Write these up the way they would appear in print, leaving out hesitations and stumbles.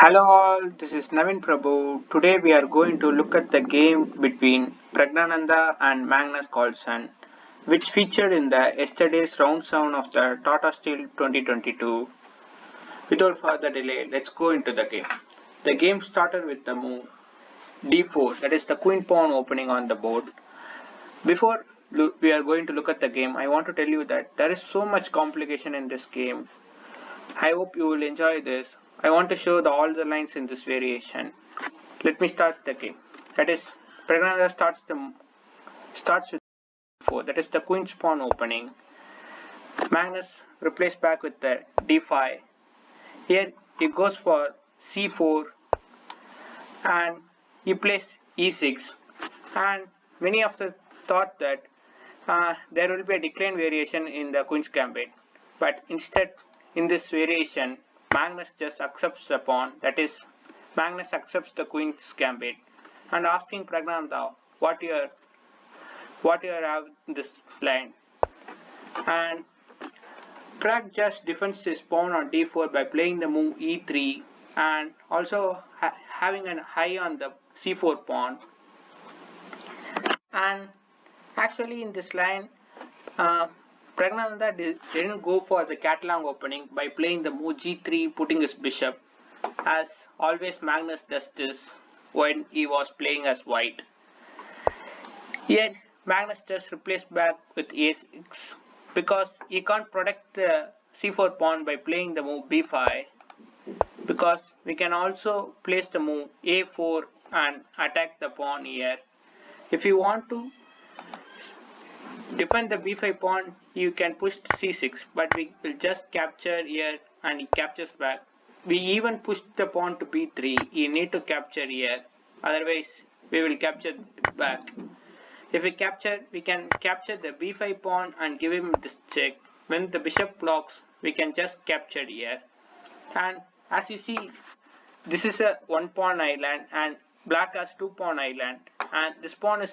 Hello all, this is NaveenPrabhu. Today we are going to look at the game between Praggnanandhaa and Magnus Carlsen, which featured in the yesterday's round 7 of the Tata Steel 2022. Without further delay, let's go into the game. The game started with the move d4, that is the queen pawn opening on the board. Before we are going to look at the game, I want to tell you that there is so much complication in this game. I hope you will enjoy this. I want to show all the lines in this variation. Let me start the game. That is, Praggnanandhaa starts with 4. That is the queen's pawn opening. Magnus replaces back with the d5. Here he goes for c4 and he plays e6. And many of the thought that there will be a decline variation in the queen's gambit, but instead in this variation Magnus just accepts the pawn, that is, Magnus accepts the queen's gambit and asking Praggnanandhaa what you have in this line. And Prag just defends his pawn on d4 by playing the move e3 and also having an eye on the c4 pawn. And actually in this line, Praggnanandhaa didn't go for the cat-long opening by playing the move g3, putting his bishop, as always Magnus does this when he was playing as white. Yet Magnus just replaced back with a6 because he can't protect the c4 pawn by playing the move b5, because we can also place the move a4 and attack the pawn here. If you want to defend the b5 pawn, you can push c6, but we will just capture here and he captures back. We even push the pawn to b3, you need to capture here, otherwise we will capture back. If we can capture the b5 pawn and give him this check. When the bishop blocks, we can just capture here. And as you see, this is a 1 pawn island and black has 2 pawn island, and this pawn is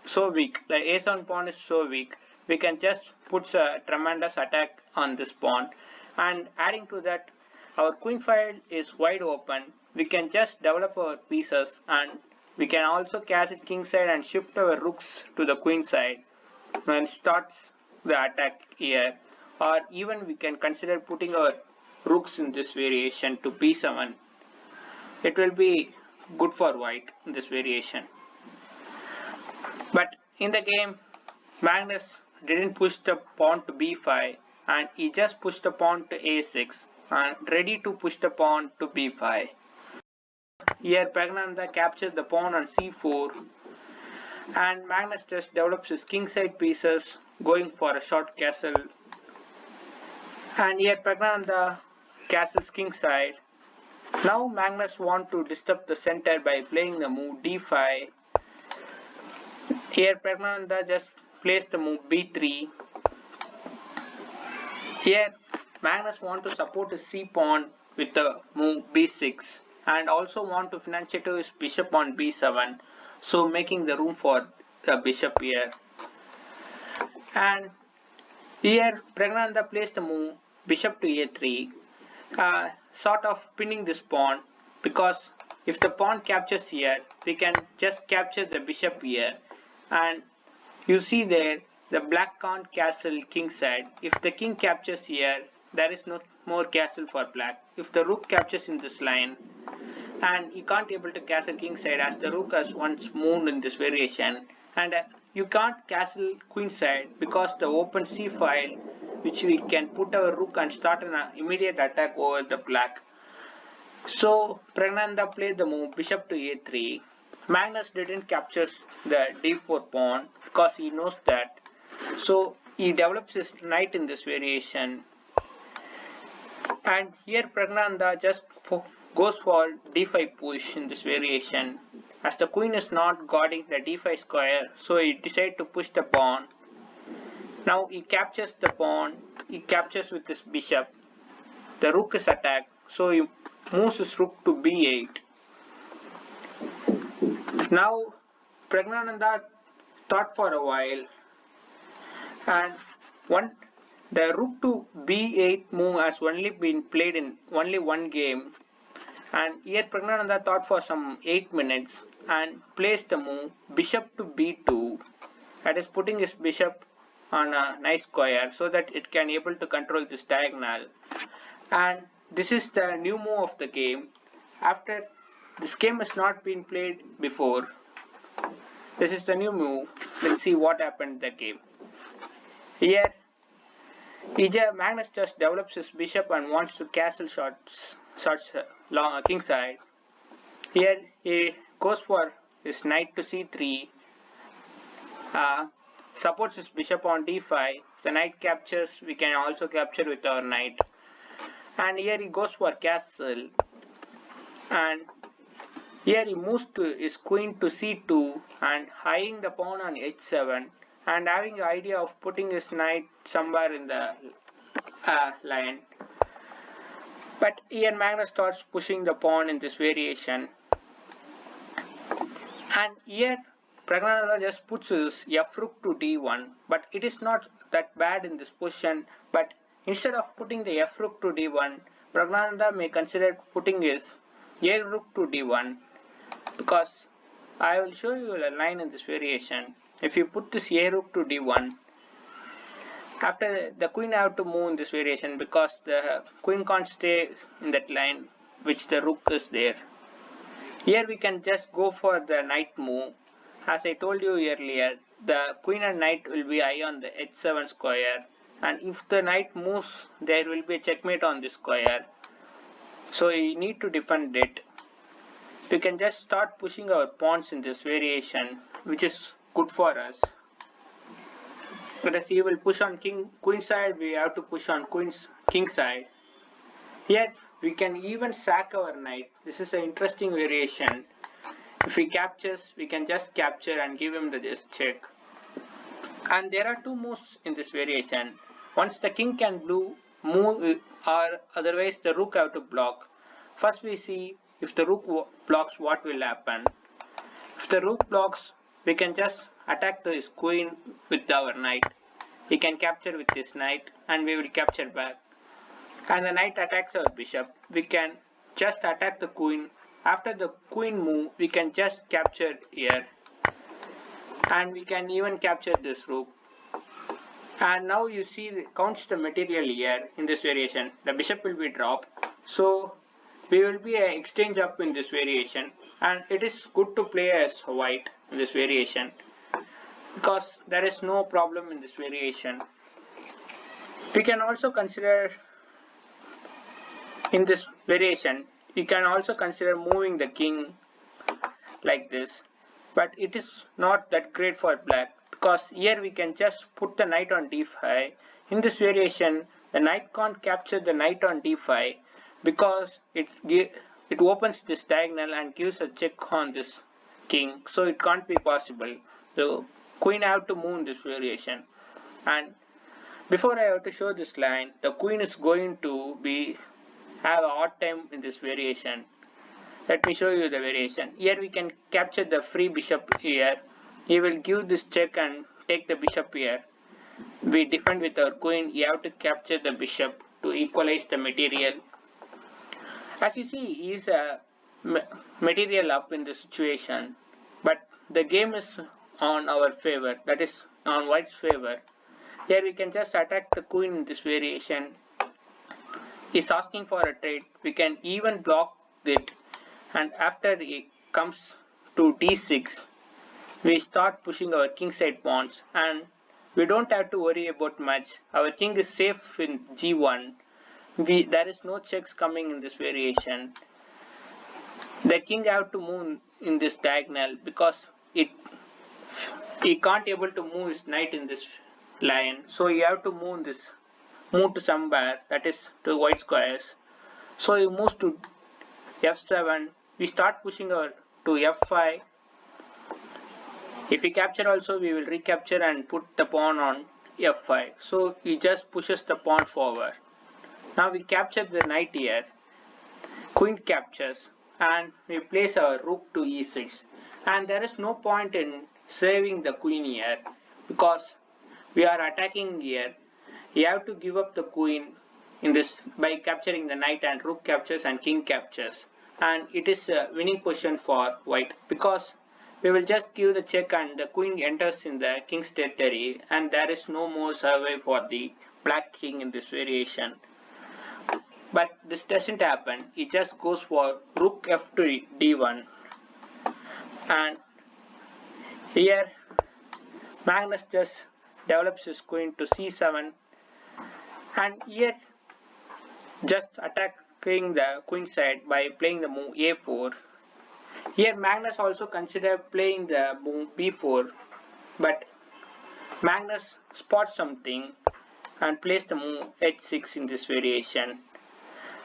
so weak, the a7 pawn is so weak, we can just put a tremendous attack on this pawn. And adding to that, our queen file is wide open, we can just develop our pieces, and we can also castle king side and shift our rooks to the queen side and starts the attack here. Or even we can consider putting our rooks in this variation to b7. It will be good for white in this variation. But in the game, Magnus didn't push the pawn to b5 and he just pushed the pawn to a6 and ready to push the pawn to b5. Here Praggnanandhaa captures the pawn on c4 and Magnus just develops his kingside pieces going for a short castle. And here Praggnanandhaa castles kingside. Now Magnus wants to disturb the center by playing the move d5. Here Praggnanandhaa just plays the move b3. Here Magnus wants to support his c pawn with the move b6 and also want to financiate his bishop on b7, so making the room for the bishop here. And here Praggnanandhaa plays the move bishop to a3, sort of pinning this pawn, because if the pawn captures here, we can just capture the bishop here. And you see there, the black can't castle king side. If the king captures here, there is no more castle for black. If the rook captures in this line, and you can't able to castle king side as the rook has once moved in this variation, and you can't castle queen side because the open c file, which we can put our rook and start an immediate attack over the black. So Praggnanandhaa played the move bishop to a3. Magnus didn't capture the d4 pawn because he knows that. So he develops his knight in this variation. And here Praggnanandhaa just goes for d5 push in this variation. As the queen is not guarding the d5 square, so he decided to push the pawn. Now he captures the pawn, he captures with his bishop. The rook is attacked, so he moves his rook to b8. Now Praggnanandhaa thought for a while, and the rook to b8 move has only been played in only one game, And here Praggnanandhaa thought for some 8 minutes and placed the move bishop to b2, that is putting his bishop on a nice square so that it can able to control this diagonal. And this is the new move of the game. After this game has not been played before, this is the new move. Let's see what happened in the game. Here Magnus just develops his bishop and wants to castle shots long king side. Here he goes for his knight to c3, supports his bishop on d5. If the knight captures, we can also capture with our knight. And here he goes for castle, and here he moves to his queen to c2 and eyeing the pawn on h7 and having the idea of putting his knight somewhere in the line. But here Magnus starts pushing the pawn in this variation, and here Praggnanandhaa just puts his f rook to d1, but it is not that bad in this position. But instead of putting the f rook to d1, Praggnanandhaa may consider putting his a rook to d1, because I will show you a line in this variation. If you put this a rook to d1, after the queen have to move in this variation because the queen can't stay in that line which the rook is there. Here we can just go for the knight move. As I told you earlier, the queen and knight will be eye on the h7 square, and if the knight moves, there will be a checkmate on this square. So we need to defend it. We can just start pushing our pawns in this variation, which is good for us. Because he will push on queen side, we have to push on king side. Yet we can even sack our knight. This is an interesting variation. If he captures, we can just capture and give him the just check. And there are two moves in this variation. Once the king can move, or otherwise the rook have to block. First we see if the rook blocks, what will happen. If the rook blocks, we can just attack his queen with our knight. He can capture with his knight and we will capture back. And the knight attacks our bishop. We can just attack the queen. After the queen move, we can just capture here. And we can even capture this rook. And now you see counts the material here in this variation. The bishop will be dropped. So we will be an exchange up in this variation. And it is good to play as white in this variation, because there is no problem in this variation. We can also consider in this variation, we can also consider moving the king like this, but it is not that great for black, because here we can just put the knight on d5. In this variation, the knight can't capture the knight on d5 because it opens this diagonal and gives a check on this king, so it can't be possible. So queen have to move in this variation. And before I have to show this line, the queen is going to have a hard time in this variation. Let me show you the variation. Here we can capture the free bishop here. He will give this check and take the bishop here. We defend with our queen. You have to capture the bishop to equalize the material. As you see, he is a material up in this situation, but the game is on our favor, that is on white's favor. Here we can just attack the queen in this variation. He's asking for a trade. We can even block it, and after it comes to d6, we start pushing our king side pawns, and we don't have to worry about much. Our king is safe in g1. There is no checks coming in this variation. The king have to move in this diagonal because he can't able to move his knight in this line, so he have to move to somewhere, that is to white squares. So he moves to f7. We start pushing to f5. If we capture also, we will recapture and put the pawn on f5. So he just pushes the pawn forward. Now we capture the knight here. Queen captures and we place our rook to e6. And there is no point in saving the queen here because we are attacking here. You have to give up the queen in this by capturing the knight, and rook captures and king captures. and it is a winning position for white because we will just give the check and the queen enters in the king's territory and there is no more survey for the black king in this variation. But this doesn't happen. It just goes for rook f to d1, and here Magnus just develops his queen to c7, and here just attacking the queen side by playing the move a4. Here Magnus also considered playing the move b4, but Magnus spots something and plays the move h6 in this variation.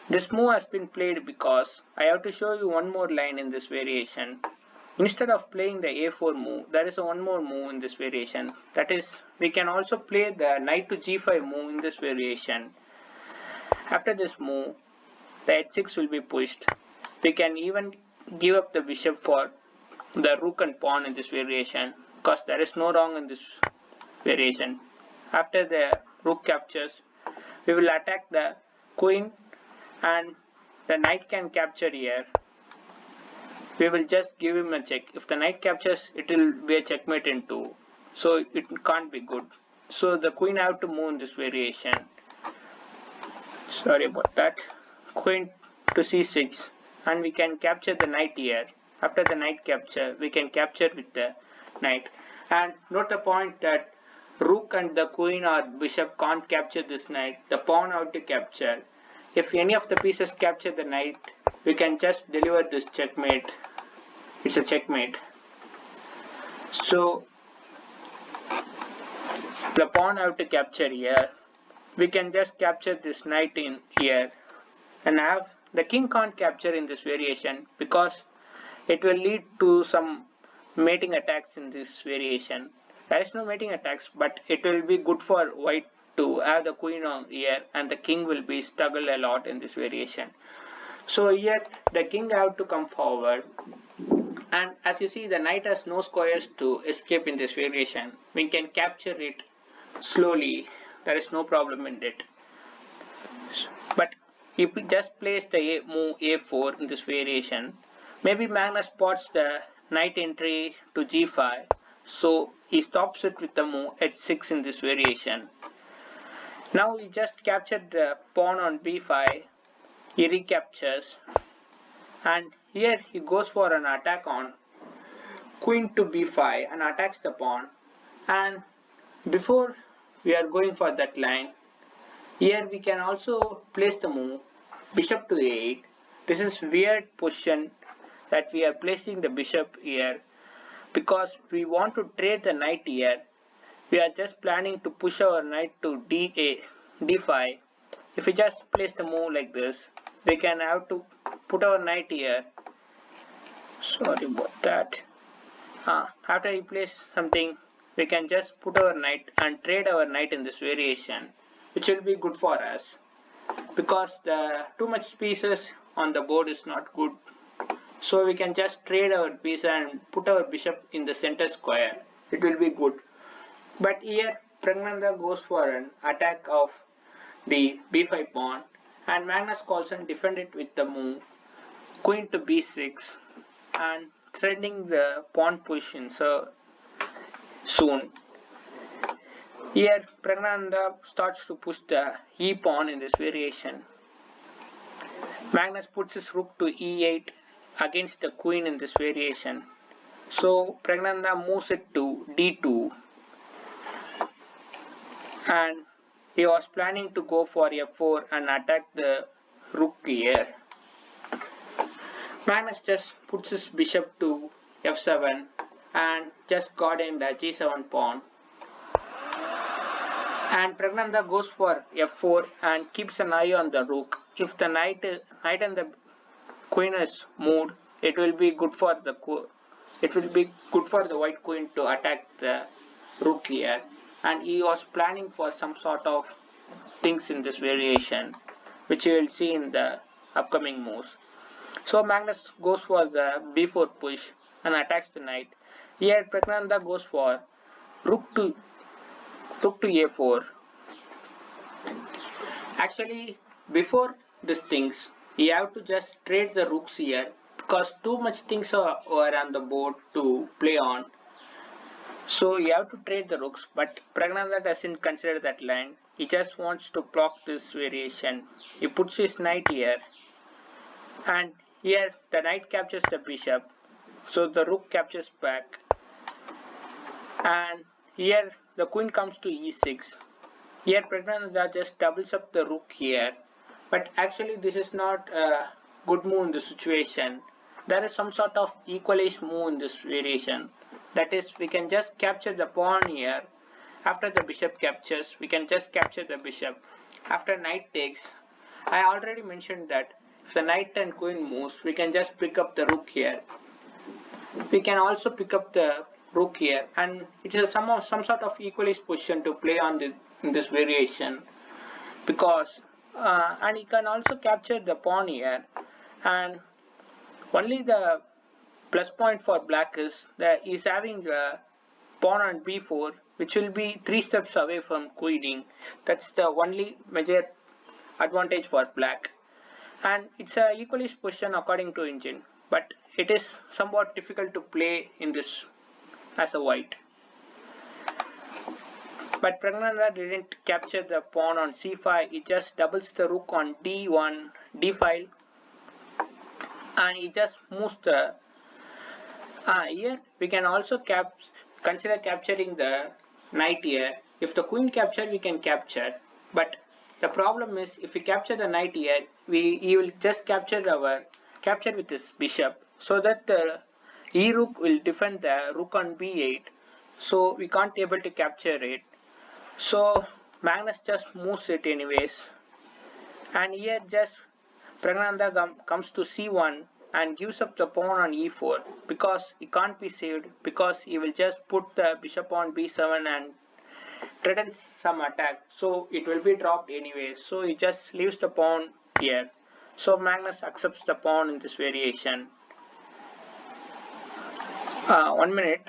This move has been played because I have to show you one more line in this variation. Instead of playing the a4 move, there is one more move in this variation. That is, we can also play the knight to g5 move in this variation. After this move, the h6 will be pushed. We can even give up the bishop for the rook and pawn in this variation because there is no wrong in this variation. After the rook captures, we will attack the queen and the knight can capture here. We will just give him a check. If the knight captures, it will be a checkmate in 2. So it can't be good. So the queen have to move in this variation. Sorry about that. Queen to c6, and we can capture the knight here. After the knight capture, we can capture with the knight. And note the point that rook and the queen or bishop can't capture this knight. The pawn have to capture. If any of the pieces capture the knight, we can just deliver this checkmate. It's a checkmate. So the pawn have to capture here. We can just capture this knight in here and have the king can't capture in this variation because it will lead to some mating attacks in this variation. There is no mating attacks, but it will be good for white to have the queen on here and the king will be struggle a lot in this variation. So here the king have to come forward, and as you see the knight has no squares to escape in this variation. We can capture it slowly. There is no problem in it. But if we just place the move a4 in this variation, maybe Magnus spots the knight entry to g5, so he stops it with the move h6 in this variation. Now he just captured the pawn on b5, he recaptures, and here he goes for an attack on queen to b5 and attacks the pawn. And before we are going for that line, here we can also place the move bishop to a8. This is weird position that we are placing the bishop here because we want to trade the knight here. We are just planning to push our knight to d5. If we just place the move like this, we can have to put our knight here. Sorry about that. After we place something, we can just put our knight and trade our knight in this variation, which will be good for us because the too much pieces on the board is not good. So we can just trade our piece and put our bishop in the center square. It will be good. But here Praggnanandhaa goes for an attack of the b5 pawn, and Magnus Carlsen defended with the move queen to b6 and threatening the pawn position so soon. Here Praggnanandhaa starts to push the e pawn in this variation. Magnus puts his rook to e8 against the queen in this variation. So Praggnanandhaa moves it to d2, and he was planning to go for f4 and attack the rook here. Magnus just puts his bishop to f7 and just got in the g7 pawn. And Praggnanandhaa goes for f4 and keeps an eye on the rook. If the knight and the queen is moved, it will be good for the white queen to attack the rook here. And he was planning for some sort of things in this variation, which you will see in the upcoming moves. So Magnus goes for the b4 push and attacks the knight. Here Praggnanandhaa goes for rook to a4. Actually, before these things, You have to just trade the rooks here because too much things are on the board to play on. So you have to trade the rooks, but Praggnanandhaa doesn't consider that line. He just wants to block this variation. He puts his knight here, and here the knight captures the bishop, so the rook captures back. And here the queen comes to e6. Here Praggnanandhaa just doubles up the rook here, but actually this is not a good move in this situation. There is some sort of equalize move in this variation. That is, we can just capture the pawn here. After the bishop captures, we can just capture the bishop. After knight takes, I already mentioned that if the knight and queen moves, we can just pick up the rook here. We can also pick up the rook here, and it is some sort of equalize position to play on in this variation, because and you can also capture the pawn here, and only the plus point for black is that he is having a pawn on b4, which will be 3 steps away from queening. That's the only major advantage for black, and it's a equalize position according to engine, but it is somewhat difficult to play in this as a white. But Praggnanandhaa didn't capture the pawn on c5, he just doubles the rook on d1, d5, and he just moves the here we can also consider capturing the knight here. If the queen capture, we can capture, but the problem is if we capture the knight here, he will just capture with his bishop, so that the e rook will defend the rook on b8, so we can't able to capture it. So Magnus just moves it anyways, and here just Praggnanandhaa comes to c1 and gives up the pawn on e4, because it can't be saved, because he will just put the bishop on b7 and threatens some attack, so it will be dropped anyways, so he just leaves the pawn here. So Magnus accepts the pawn in this variation. 1 minute.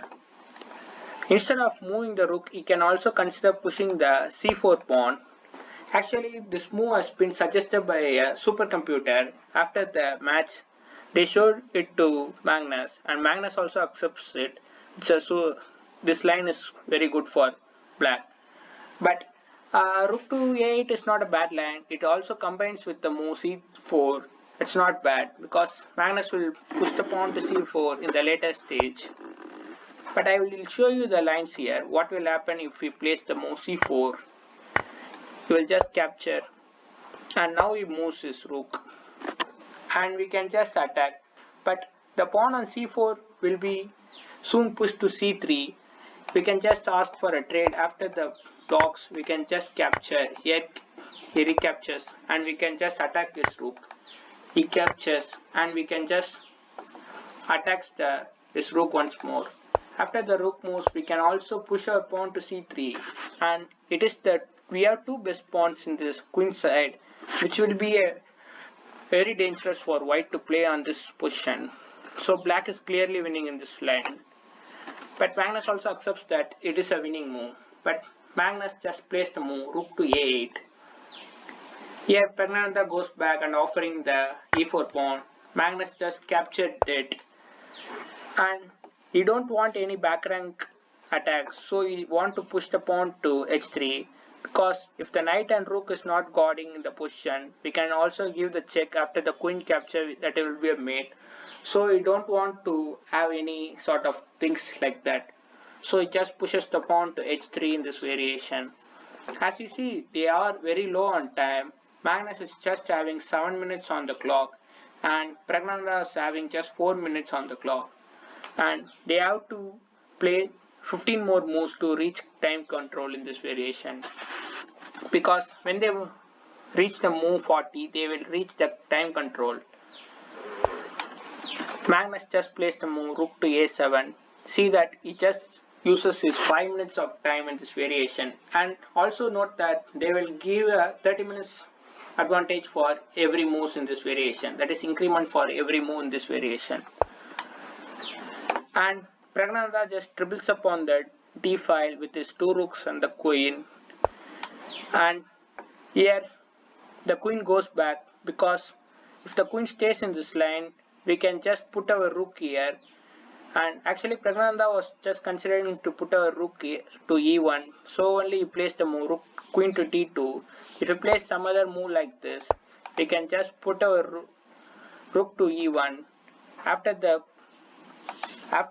Instead of moving the rook, he can also consider pushing the c4 pawn. Actually, this move has been suggested by a supercomputer. After the match, they showed it to Magnus, and Magnus also accepts it. So this line is very good for black. But rook to a8 is not a bad line. It also combines with the move c4. It's not bad, because Magnus will push the pawn to c4 in the later stage. But I will show you the lines here. What will happen if we place the move c4? He will just capture, and now he moves his rook, and we can just attack. But the pawn on c4 will be soon pushed to c3. We can just ask for a trade. After the blocks, we can just capture. Here he recaptures, and we can just attack this rook. He captures, and we can just attack this rook once more. After the rook moves, we can also push our pawn to c3, and it is that we have two best pawns in this queen side, which will be very dangerous for white to play on this position. So black is clearly winning in this line. But Magnus also accepts that it is a winning move. But Magnus just plays the move rook to a8. Here Praggnanandhaa goes back and offering the e4 pawn. Magnus just captured it, and he don't want any back rank attacks, so he want to push the pawn to h3, because if the knight and rook is not guarding in the position, we can also give the check after the queen capture that it will be a mate. So he don't want to have any sort of things like that. So he just pushes the pawn to h3 in this variation. As you see, they are very low on time. Magnus is just having 7 minutes on the clock, and Praggnanandhaa is having just 4 minutes on the clock. And they have to play 15 more moves to reach time control in this variation, because when they reach the move 40, they will reach the time control. Magnus just plays the move rook to a7. See that he just uses his 5 minutes of time in this variation, and also note that they will give a 30 minutes advantage for every move in this variation, that is increment for every move in this variation. And Praggnanandhaa just triples up on the d file with his two rooks and the queen, and here the queen goes back because if the queen stays in this line, we can just put our rook here. And actually Praggnanandhaa was just considering to put our rook to e1, so only he placed the move rook queen to d2. If you place some other move like this, we can just put our rook to e1. After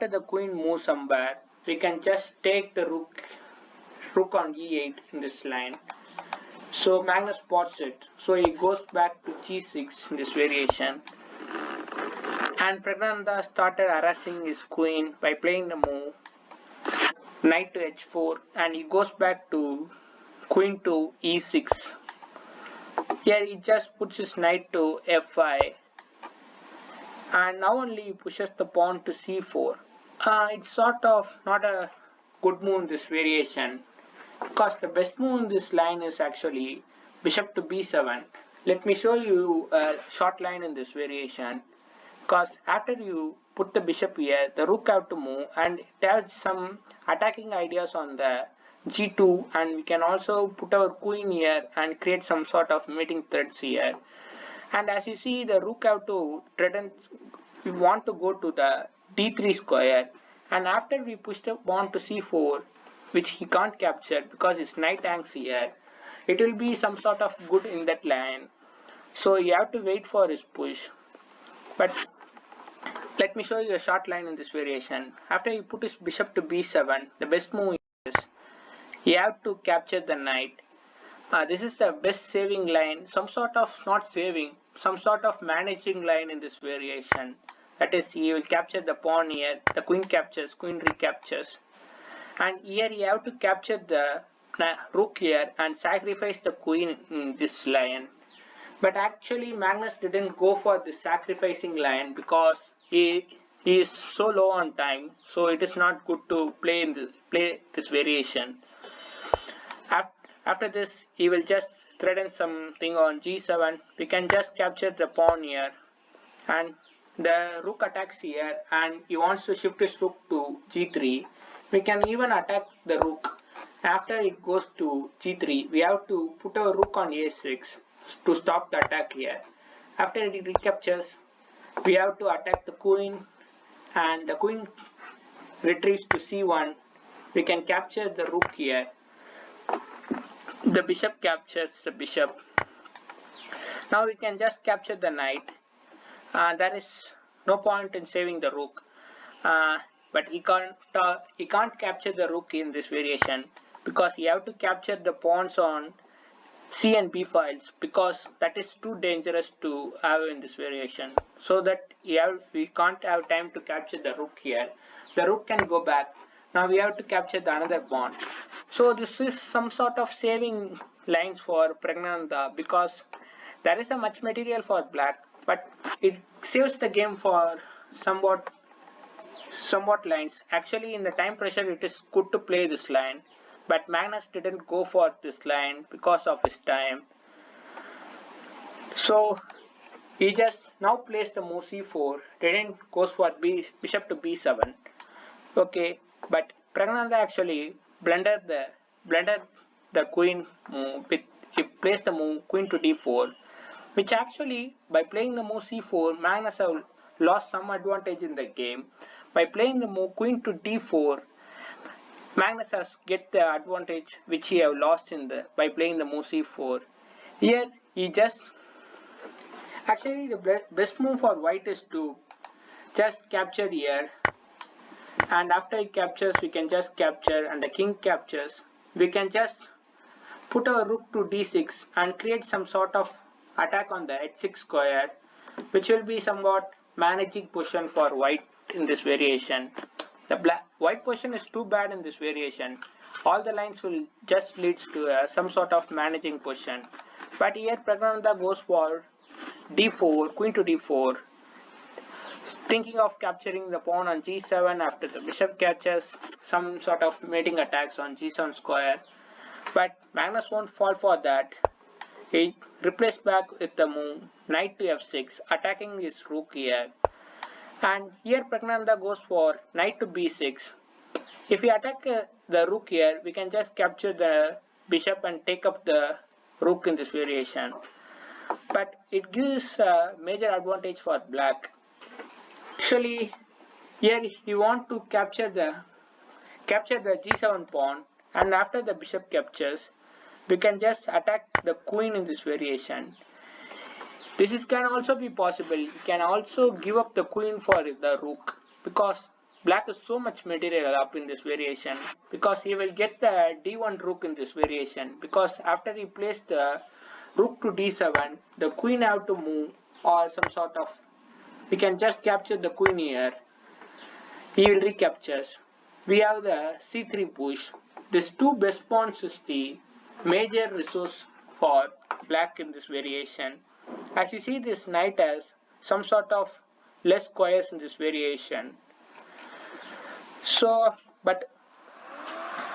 the queen moves somewhere, we can just take the rook on e8 in this line. So Magnus spots it, so he goes back to g6 in this variation. And Praggnanandhaa started harassing his queen by playing the move knight to h4, and he goes back to queen to e6. Here he just puts his knight to f5, and now only he pushes the pawn to c4. It's sort of not a good move in this variation, because the best move in this line is actually bishop to b7. Let me show you a short line in this variation. Because after you put the bishop here, the rook have to move, and it has some attacking ideas on the g2, and we can also put our queen here and create some sort of mating threads here. And as you see, the rook have to threaten, we want to go to the d3 square, and after we push the pawn to c4, which he can't capture because his knight hangs here, it will be some sort of good in that line. So you have to wait for his push. But let me show you a short line in this variation. After you put his bishop to b7, the best move is you have to capture the knight. This is the best saving line, some sort of not saving, some sort of managing line in this variation. That is, he will capture the pawn here, the queen captures, queen recaptures. And here you have to capture the rook here and sacrifice the queen in this line. But actually Magnus didn't go for the sacrificing line because he is so low on time, so it is not good to play this variation. After this, he will just threaten something on g7. We can just capture the pawn here, and the rook attacks here, and he wants to shift his rook to g3. We can even attack the rook. After it goes to g3, we have to put our rook on a6 to stop the attack here. After it recaptures, we have to attack the queen, and the queen retreats to c1. We can capture the rook here. The bishop captures the bishop. Now we can just capture the knight. There is no point in saving the rook, but he can't capture the rook in this variation because you have to capture the pawns on C and B files, because that is too dangerous to have in this variation. So that we can't have time to capture the rook here. The rook can go back. Now we have to capture the another pawn. So this is some sort of saving lines for Praggnanandhaa, because there is a much material for black, but it saves the game for somewhat lines. Actually, in the time pressure, it is good to play this line, but Magnus didn't go for this line because of his time. So he just now plays the move c4, didn't goes for bishop to b7. Okay, but Praggnanandhaa actually blundered the queen move with he placed the move queen to d4, which actually by playing the move c4, Magnus have lost some advantage in the game. By playing the move queen to d4, Magnus has get the advantage which he have lost by playing the move c4. Here he just actually the best move for white is to just capture here, and after it captures we can just capture, and the king captures. We can just put our rook to d6 and create some sort of attack on the h6 square, which will be somewhat managing position for white in this variation. The white position is too bad in this variation. All the lines will just leads to some sort of managing position. But here Praggnanandhaa goes for d4, queen to d4, thinking of capturing the pawn on g7 after the bishop catches, some sort of mating attacks on g7 square. But Magnus won't fall for that. He replaced back with the move knight to f6, attacking his rook here. And here Praggnanandhaa goes for knight to b6. If we attack the rook here, we can just capture the bishop and take up the rook in this variation. But it gives a major advantage for black. Actually, here you want to capture the g7 pawn, and after the bishop captures, we can just attack the queen in this variation. Can also be possible. You can also give up the queen for the rook, because black is so much material up in this variation, because he will get the d1 rook in this variation, because after he plays the rook to d7, the queen have to move, or some sort of, we can just capture the queen here. He will recapture. We have the c3 push. These two best pawns is the major resource for black in this variation. As you see, this knight has some sort of less squares in this variation. So, but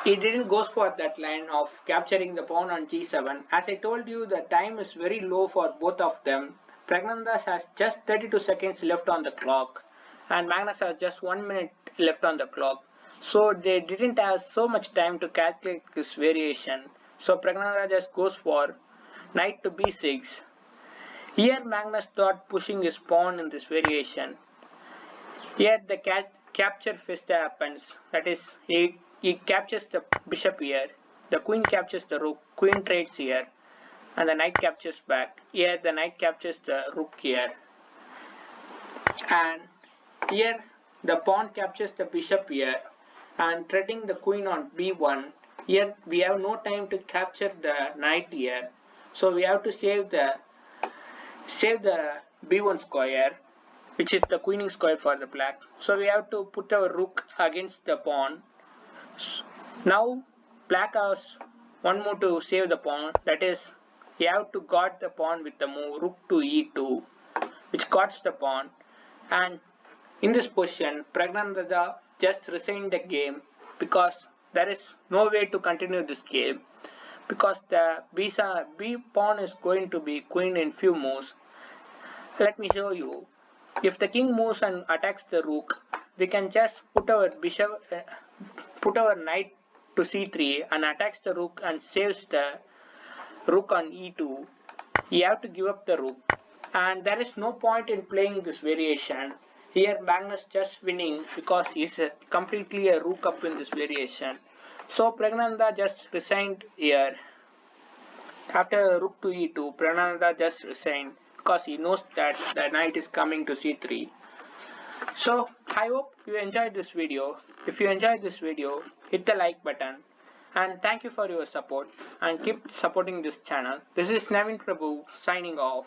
it didn't go for that line of capturing the pawn on g7. As I told you, the time is very low for both of them. Praggnanandhaa has just 32 seconds left on the clock, and Magnus has just 1 minute left on the clock. So they didn't have so much time to calculate this variation. So Praggnanandhaa just goes for knight to b6. Here Magnus thought pushing his pawn in this variation. Here the capture first happens. That is, he captures the bishop here. The queen captures the rook. Queen trades here, and the knight captures back. Here the knight captures the rook here, and here the pawn captures the bishop here, and threatening the queen on b1. Here we have no time to capture the knight here, so we have to save the b1 square, which is the queening square for the black. So we have to put our rook against the pawn. Now black has one more to save the pawn, that is, you have to guard the pawn with the move rook to e2, which guards the pawn. And in this position, Praggnanandhaa just resigned the game, because there is no way to continue this game, because the b pawn is going to be queen in few moves. Let me show you. If the king moves and attacks the rook, we can just put our knight to c3 and attacks the rook and saves the rook on e2. You have to give up the rook, and there is no point in playing this variation. Here Magnus just winning, because he's completely a rook up in this variation. So Praggnanandhaa just resigned here. After rook to e2, Praggnanandhaa just resigned, because he knows that the knight is coming to c3. So I hope you enjoyed this video. If you enjoyed this video, hit the like button, and thank you for your support, and keep supporting this channel. This is NaveenPrabhu signing off.